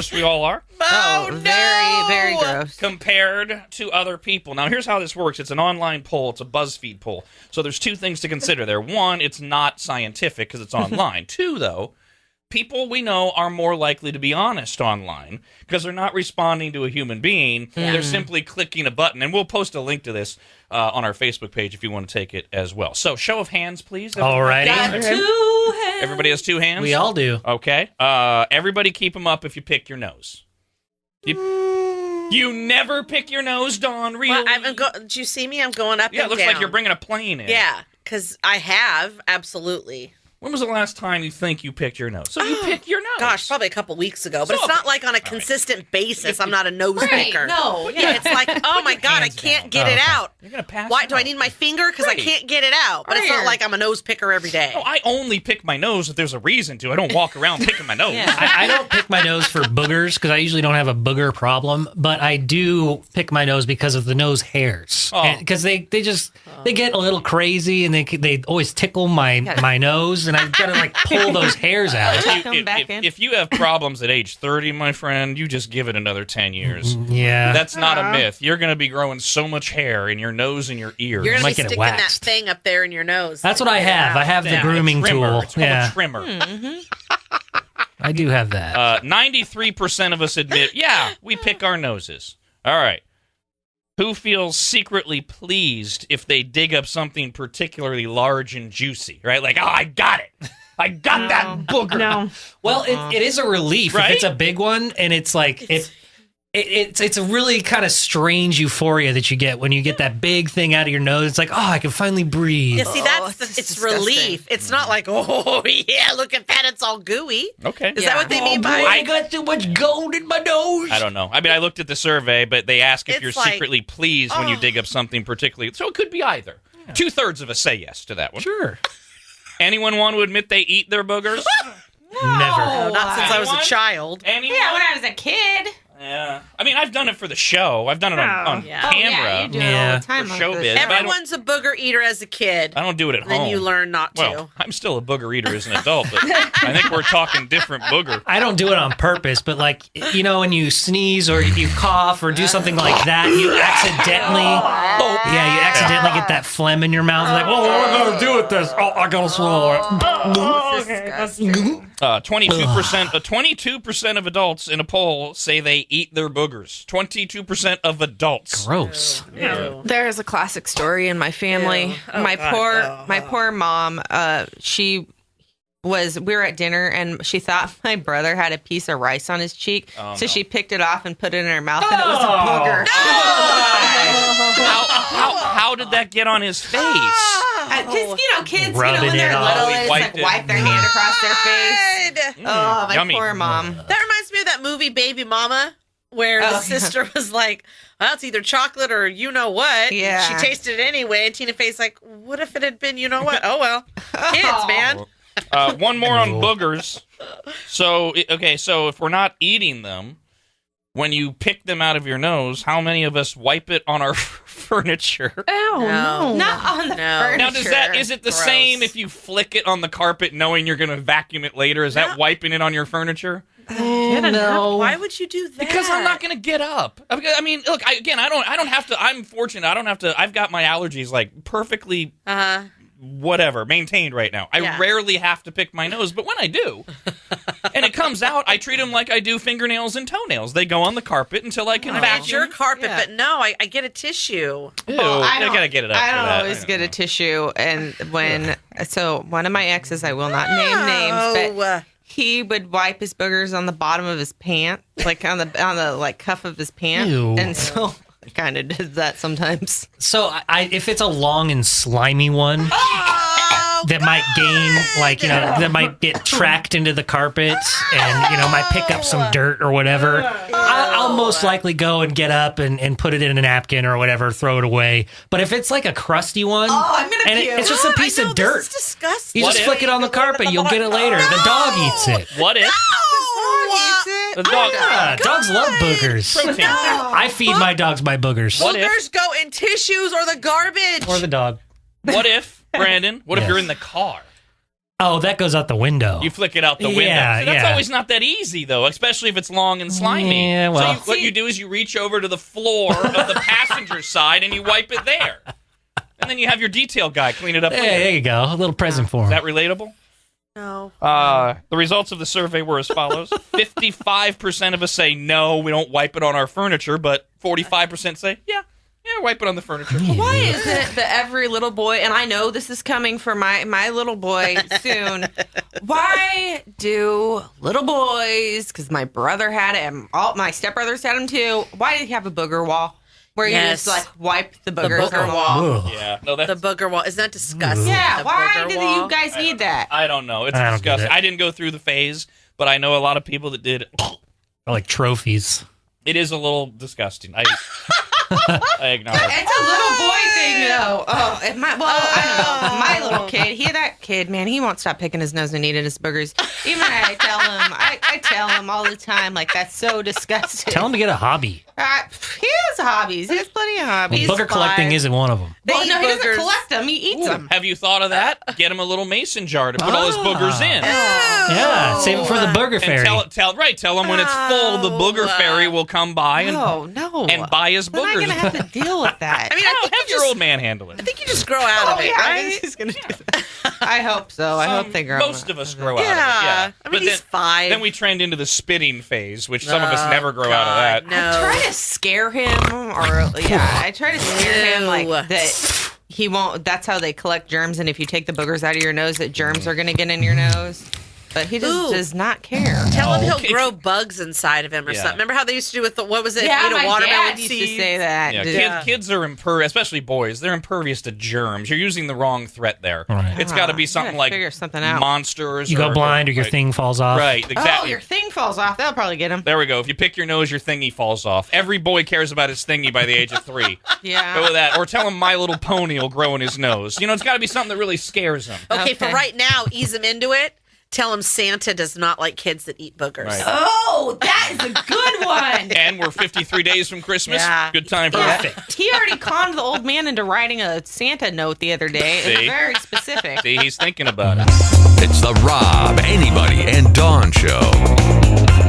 gross we all are? Very, very gross. Compared to other people. Now, here's how this works. It's an online poll. It's a BuzzFeed poll. So there's two things to consider there. One, it's not scientific because it's online. Two, though, people we know are more likely to be honest online because they're not responding to a human being. They're simply clicking a button. And we'll post a link to this on our Facebook page if you want to take it as well. So, show of hands, please. All right. Got 2 hands. Everybody has 2 hands? We all do. Okay. Everybody keep them up if you pick your nose. You never pick your nose, Dawn, really? Well, do you see me? I'm going up and down. Yeah, it looks like you're bringing a plane in. Yeah, because I have, absolutely. When was the last time you think you picked your nose? So you pick your nose. Gosh, probably a couple weeks ago. But So- it's not like on a consistent basis. I'm not a nose picker. No. Yeah, it's like, oh my God, I can't get it out. You're going to pass Why it do I out. need my finger? Because I Right. can't get it out. But it's not like I'm a nose picker every day. No, I only pick my nose if there's a reason to. I don't walk around picking my nose. I don't pick my nose for boogers because I usually don't have a booger problem, but I do pick my nose because of the nose hairs. Because they get a little crazy and they always tickle my nose, and I've got to like pull those hairs out. If you have problems at age 30, my friend, you just give it another 10 years. Yeah. That's not a myth. You're going to be growing so much hair in your nose and your ears. You're going Might to be get it sticking that waxed. thing up there in your nose. That's what I have. I have the grooming tool. It's called a trimmer. I do have that. 93% of us admit, yeah, we pick our noses. All right. Who feels secretly pleased if they dig up something particularly large and juicy, right? Like, oh, I got it. I got that booger. No. Well, it is a relief Right? if it's a big one, and it's like it's a really kind of strange euphoria that you get when you get that big thing out of your nose. It's like, oh, I can finally breathe. Yeah, see, it's disgusting. relief. It's not like, oh, yeah, look at that. It's all gooey. Okay. Is that what they mean by I got too much gold in my nose. I don't know. I mean, I looked at the survey, but they ask if It's you're like, secretly pleased when you dig up something particularly. So it could be either. 2/3 of us say yes to that one. Sure. Anyone want to admit they eat their boogers? Never. Not since I was a Anyone? child. Anyone? Yeah, when I was a kid. Yeah. I mean, I've done it for the show. I've done it on yeah. Oh, camera. yeah, you do it Yeah. all the time. For on showbiz. this. But I don't- Everyone's a booger eater as a kid. I don't do it at home. Then you learn not to. Well, I'm still a booger eater as an adult, but I think we're talking different booger. I don't do it on purpose, but like, you know, when you sneeze or you cough or do something like that, you accidentally, you accidentally get that phlegm in your mouth. Like, well, what am I gonna do with this? Oh, I gotta swallow it. 22% of adults in a poll say they eat their boogers. 22% of adults. Gross. Ew. There is a classic story in my family. Ew. Oh, my God, my poor mom. We were at dinner and she thought my brother had a piece of rice on his cheek, so she picked it off and put it in her mouth, and it was a booger. How did that get on his face? Because kids, Rubbing when they're it off. little, He it's wiped like it. wipe their hand across their face. God. Oh, my yummy. poor mom. That reminds me of that movie Baby Mama, where the sister was like, well, it's either chocolate or you know what. Yeah. She tasted it anyway, and Tina Fey's like, what if it had been you know what? Oh, well. Kids, man. One more on boogers. So if we're not eating them, when you pick them out of your nose, how many of us wipe it on our furniture? Oh, No. not on the furniture. Now, is it the Gross. same if you flick it on the carpet knowing you're going to vacuum it later? Is that wiping it on your furniture? No. Why would you do that? Because I'm not going to get up. I mean, look, I don't have to. I'm fortunate. I don't have to. I've got my allergies like perfectly whatever maintained right now. I rarely have to pick my nose, but when I do, and it comes out, I treat them like I do fingernails and toenails. They go on the carpet until I can That's vacuum. your carpet, but no, I get a tissue. Ew, I I gotta get it up. I for don't that. always get a tissue, and so one of my exes, I will not name names, but he would wipe his boogers on the bottom of his pant, like on the like cuff of his pant, Ew. and so I kind of did that sometimes. So if it's a long and slimy one, that might gain, like, that might get tracked into the carpet and, might pick up some dirt or whatever. I'll most likely go and get up and put it in a napkin or whatever, throw it away. But if it's like a crusty one, I'm gonna and puke. it's just a piece of dirt, This is disgusting. you just flick it on the carpet, you'll get it later. The dog eats it. What if the dog? Yeah, dogs love boogers. Protein. I feed my dogs my boogers. What if- Boogers go in tissues or the garbage. Or the dog. What if, Brandon? What if Yes. you're in the car Oh, that goes out the window. You flick it out the window. Yeah, See, that's yeah. always not that easy, though, especially if it's long and slimy. Yeah, well. So what you do is you reach over to the floor of the passenger side and you wipe it there. And then you have your detail guy clean it up later. There you go. A little present for Is him. that relatable? No. The results of the survey were as follows. 55% of us say no, we don't wipe it on our furniture, but 45% say, yeah, wipe it on the furniture. Why is it that every little boy, and I know this is coming for my little boy soon, why do little boys, because my brother had it, and all my stepbrothers had them too, why do you have a booger wall? Where you Yes. just like wipe the boogers booger on the wall. Ugh. Yeah, no, that's... The booger wall. Isn't that disgusting? Yeah, The why booger do wall? you guys need that? I don't know. It's I don't get disgusting. it. I didn't go through the phase, but I know a lot of people that did. Like trophies. It is a little disgusting. I acknowledge. It's a little boy thing, though. Oh, I don't know. My little kid, that kid, man, he won't stop picking his nose and eating his boogers. Even I tell him all the time, like, that's so disgusting. Tell him to get a hobby. He has hobbies. He has plenty of Well, hobbies. booger collecting isn't one of them. No, he Eat doesn't boogers. collect them. He eats them. Have you thought of that? Get him a little mason jar to put all his boogers in. Yeah, save it for the booger And fairy. tell him when it's full, the booger fairy will come by and No. and buy his Then I'm boogers. going to have to deal with that. I mean, I think have your old man handle it. I think you just grow out of it, right? He's going to do that. I hope so. I hope they grow Most up. of us grow out of it. Yeah. Yeah, I mean, he's 5. Then we trend into the spitting phase, which some of us never grow out of that. No. Try to scare him, I try to scare him like Ew. that he won't. That's how they collect germs, and if you take the boogers out of your nose, that germs are going to get in your nose. But he just Ooh. does not care. Tell him Okay. he'll grow bugs inside of him or Yeah. something. Remember how they used to do with what was it? Yeah, if you ate my a watermelon dad used to seed? say that. Yeah, Did- kids are impervious, especially boys. They're impervious to germs. You're using the wrong threat there. Right. It's got to be I something gotta like figure something out. monsters. You go blind or your right. thing falls off. Right, Oh, exactly. your thing falls off. That'll probably get him. There we go. If you pick your nose, your thingy falls off. Every boy cares about his thingy by the age of 3. Go Yeah. with that. Or tell him My Little Pony will grow in his nose. You know, it's got to be something that really scares him. Okay, for Okay. right now, ease him into it. Tell him Santa does not like kids that eat boogers. Right. Oh, that is a good one. And we're 53 days from Christmas. Yeah. Good time for that. He already conned the old man into writing a Santa note the other day. It's See? very specific. See, he's thinking about it. It's the Rob, Anybody, and Dawn Show.